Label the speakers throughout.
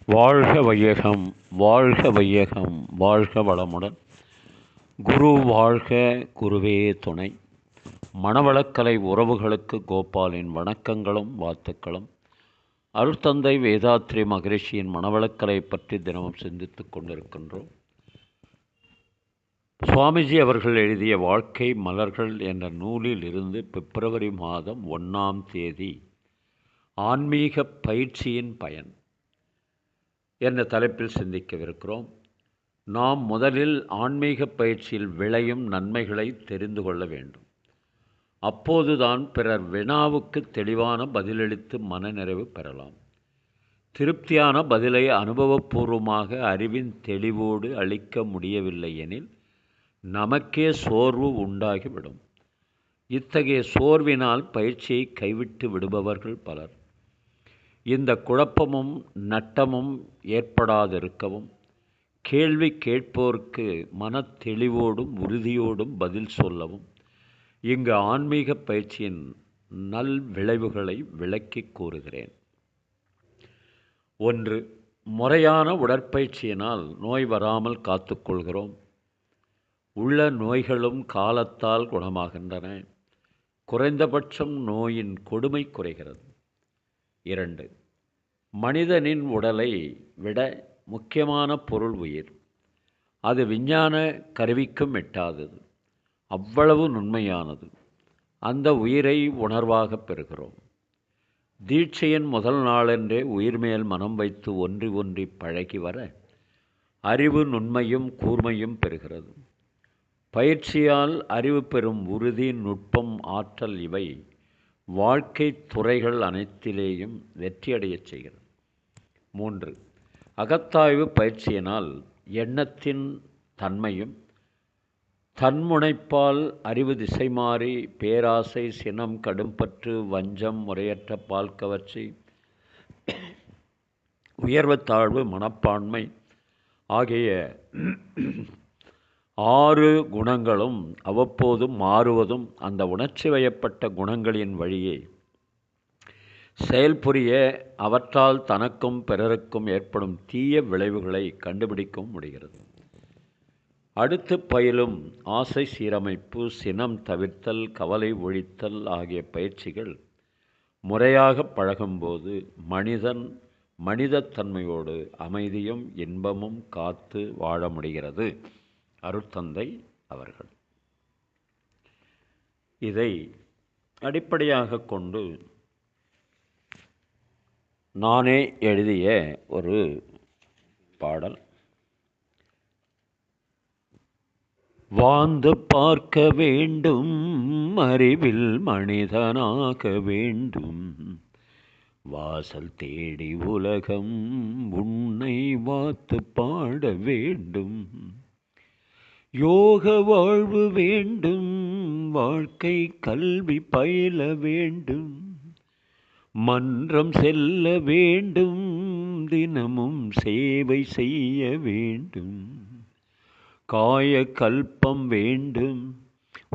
Speaker 1: வாழ்க வையகம், வாழ்க வையகம், வாழ்க வளமுடன். குரு வாழ்க, குருவே துணை. மனவளக்கலை உறவுகளுக்கு கோபாலின் வணக்கங்களும் வாழ்த்துக்களும். அருட்தந்தை வேதாத்ரி மகரிஷியின் மனவளக்கலை பற்றி தினமும் சிந்தித்துக் கொண்டிருக்கின்றோம். சுவாமிஜி அவர்கள் எழுதிய வாழ்க்கை மலர்கள் என்ற நூலில் இருந்து பிப்ரவரி மாதம் 1ஆம் தேதி ஆன்மீக பயிற்சியின் பயன் என்ற தலைப்பில் சிந்திக்கவிருக்கிறோம். நாம் முதலில் ஆன்மீக பயிற்சியில் விளையும் நன்மைகளை தெரிந்து கொள்ள வேண்டும். அப்போதுதான் பிறர் வினாவுக்கு தெளிவான பதிலளித்து மனநிறைவு பெறலாம். திருப்தியான பதிலை அனுபவபூர்வமாக அறிவின் தெளிவோடு அளிக்க முடியவில்லை எனில் நமக்கே சோர்வு உண்டாகிவிடும். இத்தகைய சோர்வினால் பயிற்சியை கைவிட்டு விடுபவர்கள் பலர். இந்த குழப்பமும் நட்டமும் ஏற்படாதிருக்கவும் கேள்வி கேட்போருக்கு மன தெளிவோடும் உறுதியோடும் பதில் சொல்லவும் இங்கு ஆன்மீக பயிற்சியின் நல் விளைவுகளை விளக்கி கூறுகிறேன். 1. முறையான உடற்பயிற்சியினால் நோய் வராமல் காத்துக்கொள்கிறோம். உள்ள நோய்களும் காலத்தால் குணமாகின்றன. குறைந்தபட்சம் நோயின் கொடுமை குறைகிறது. 2. மனிதனின் உடலை விட முக்கியமான பொருள் உயிர். அது விஞ்ஞான கருவிக்கும் எட்டாதது. அவ்வளவு நுண்மையானது. அந்த உயிரை உணர்வாக பெறுகிறோம். தீட்சையின் முதல் நாளென்றே உயிர் மேல் மனம் வைத்து ஒன்றி ஒன்றி பழகி வர அறிவு நுண்மையும் கூர்மையும் பெறுகிறது. பயிற்சியால் அறிவு பெறும் உறுதி, நுட்பம், ஆற்றல் இவை வாழ்க்கை துறைகள் அனைத்திலேயும் வெற்றியடையச் செய்கிறது. 3. அகத்தாய்வு பயிற்சியினால் எண்ணத்தின் தன்மையும் தன்முனைப்பால் அறிவு திசை மாறி பேராசை, சினம், கடும்பற்று, வஞ்சம், முறையற்ற பால் கவர்ச்சி, உயர்வு தாழ்வு மனப்பான்மை ஆகிய 6 குணங்களும் அவ்வப்போது மாறுவதும் அந்த உணர்ச்சி வயப்பட்ட குணங்களின் வழியே செயல்புரிய அவற்றால் தனக்கும் பிறருக்கும் ஏற்படும் தீய விளைவுகளை கண்டுபிடிக்கவும் முடிகிறது. அடுத்து பயிலும் ஆசை சீரமைப்பு, சினம் தவிர்த்தல், கவலை ஒழித்தல் ஆகிய பயிற்சிகள் முறையாக பழகும்போது மனிதத்தன்மையோடு அமைதியும் இன்பமும் காத்து வாழ முடிகிறது. அருட்தந்தை அவர்கள் இதை அடிப்படையாக கொண்டு நானே எழுதிய ஒரு பாடல். வாழ்ந்து பார்க்க வேண்டும், அறிவில் மனிதனாக வேண்டும், வாசல் தேடி உலகம் உன்னை வாத்து பாட வேண்டும், யோக வாழ்வு வேண்டும், வாழ்க்கை கல்வி பயில வேண்டும், மன்றம் செல்ல வேண்டும், தினமும் சேவை செய்ய வேண்டும், காய கல்பம் வேண்டும்,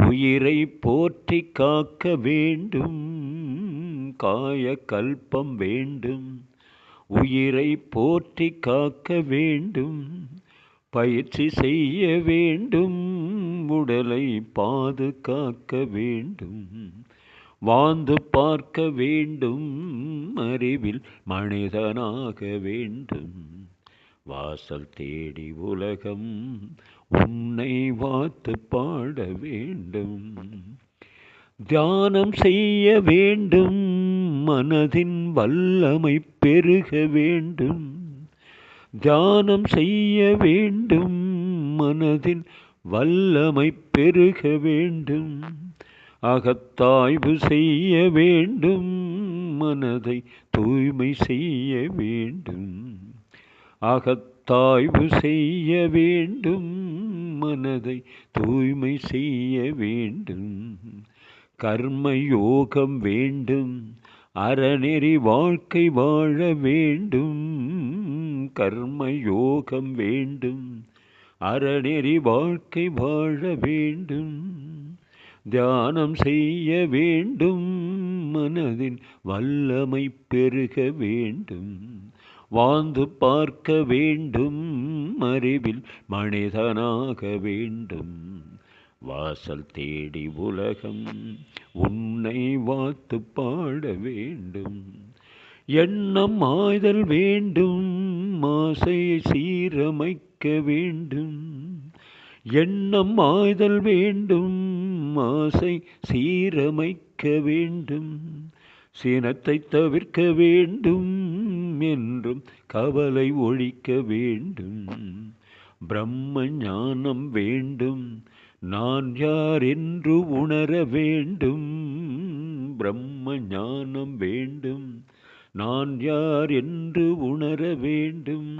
Speaker 1: உயிரை போற்றி காக்க வேண்டும், காய கல்பம் வேண்டும், உயிரை போற்றி காக்க வேண்டும், பயிற்சி செய்ய வேண்டும், உடலை பாதுகாக்க வேண்டும், வாழ்ந்து பார்க்க வேண்டும், அறிவில் மனிதனாக வேண்டும், வாசல் தேடி உலகம் உன்னை வாத்து பாட வேண்டும், தியானம் செய்ய வேண்டும், மனதின் வல்லமை பெருக வேண்டும், தியானம் செய்ய வேண்டும், மனதின் வல்லமை பெருக வேண்டும், அகத்தாய்வு செய்ய வேண்டும், மனதை தூய்மை செய்ய வேண்டும், அகத்தாய்வு செய்ய வேண்டும், மனதை தூய்மை செய்ய வேண்டும், கர்ம யோகம் வேண்டும், அறநெறி வாழ்க்கை வாழ வேண்டும், கர்ம யோகம் வேண்டும், அறநெறி வாழ்க்கை வாழ வேண்டும், தியானம் செய்ய வேண்டும், மனதின் வல்லமை பெருக வேண்டும், வாழ்ந்து பார்க்க வேண்டும், அறிவில் மனிதனாக வேண்டும். வாசல் தேடி உலகம் உன்னை வாத்து பாட வேண்டும். எண்ணம் ஆய்தல் வேண்டும், ஆசையை சீரமைக்க வேண்டும். எண்ணம் ஆய்தல் வேண்டும், ஆசை சீரமைக்க வேண்டும். சினத்தை தவிர்க்க வேண்டும், என்றும் கவலை ஒழிக்க வேண்டும். பிரம்ம ஞானம் வேண்டும், நான் யார் என்று உணர வேண்டும். பிரம்ம ஞானம் வேண்டும், நான் யார் என்று உணர வேண்டும்.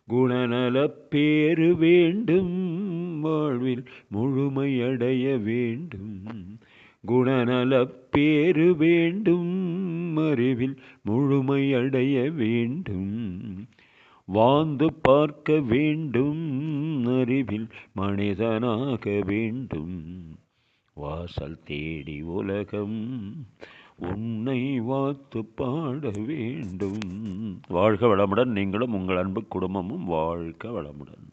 Speaker 1: குணநலப் பேறு வேண்டும், வாழ்வில் முழுமையடைய வேண்டும். குணநலப் பேறு வேண்டும், அறிவில் முழுமையடைய வேண்டும். வாழ்ந்து பார்க்க வேண்டும், அறிவில் மனிதனாக வேண்டும். வாசல் தேடி உலகம் உன்னை வாத்து பாட வேண்டும். வாழ்க வளமுடன். நீங்களும் உங்கள் அன்பு குடும்பமும் வாழ்க வளமுடன்.